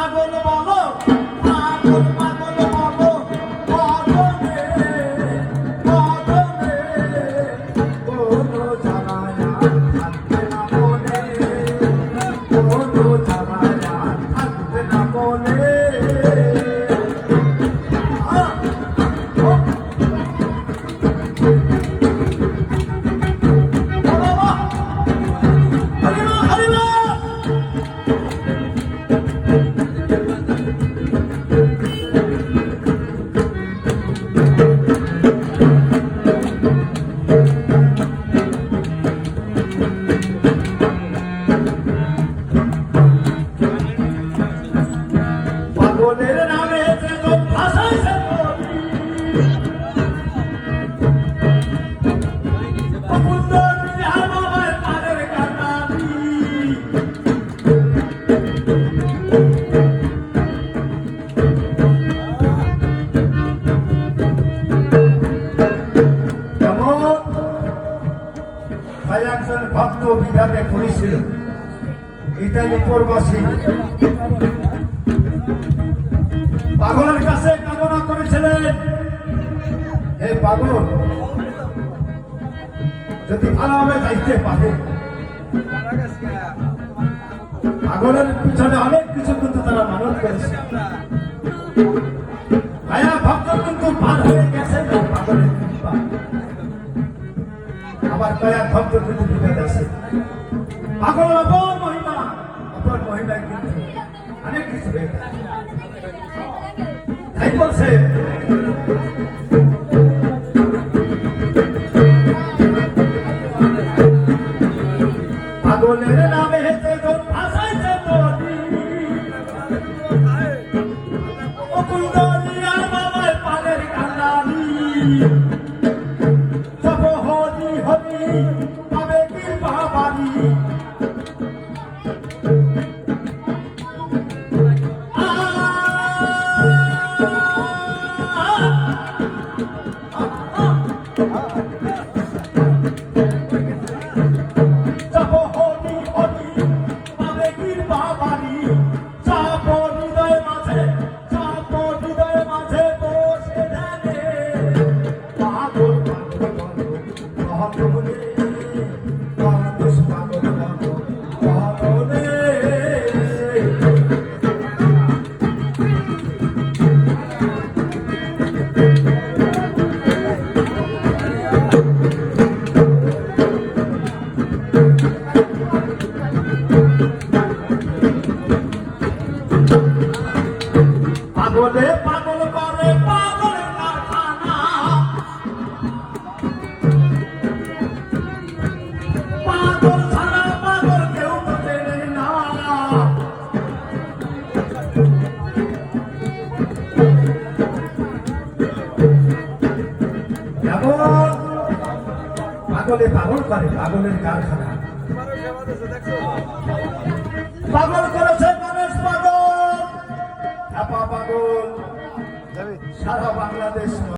পাগল বলো পাগল পাগল বলো বদনে বদনে কোনো জামানা থাকবে না মনে কোনো জামানা থাকবে না মনে পাগলের নামে যে ভাষাইছে একজন ভক্ত বিভাগে করেছিল ইতালি প্রবাসী পাগলের কাছে কামনা করেছিলেন হে পাগল যদি ভালোভাবে যাইতে পারে পাগলের পিছনে অনেক কিছু কিন্তু তারা মানত করেছে ভাইয়া ভক্ত কিন্তু ভালো হয়ে গেছে না পাগলের কৃপা আবার কয়েক ভক্ত কিন্তু বিভেদ আছে পাগলের অপর মহিমা কিন্তু অনেক কিছু হয়ে গেছে তাই বলছে পাগলের নামে হেঁটে ভাষাইছে নদী অকুল দরিয়া বাবার পানের কান্দানি সব হরি হরি পাবে কি বাবারি পাগলে পাগল করে পাগলের কারখানা পাগল ছাড়া পাগল কেউ তো চেনে না যেমন পাগলে পাগল করে পাগলের কারখানা পাগল করেছে মানুষ পাগল পাগল সারা বাংলাদেশ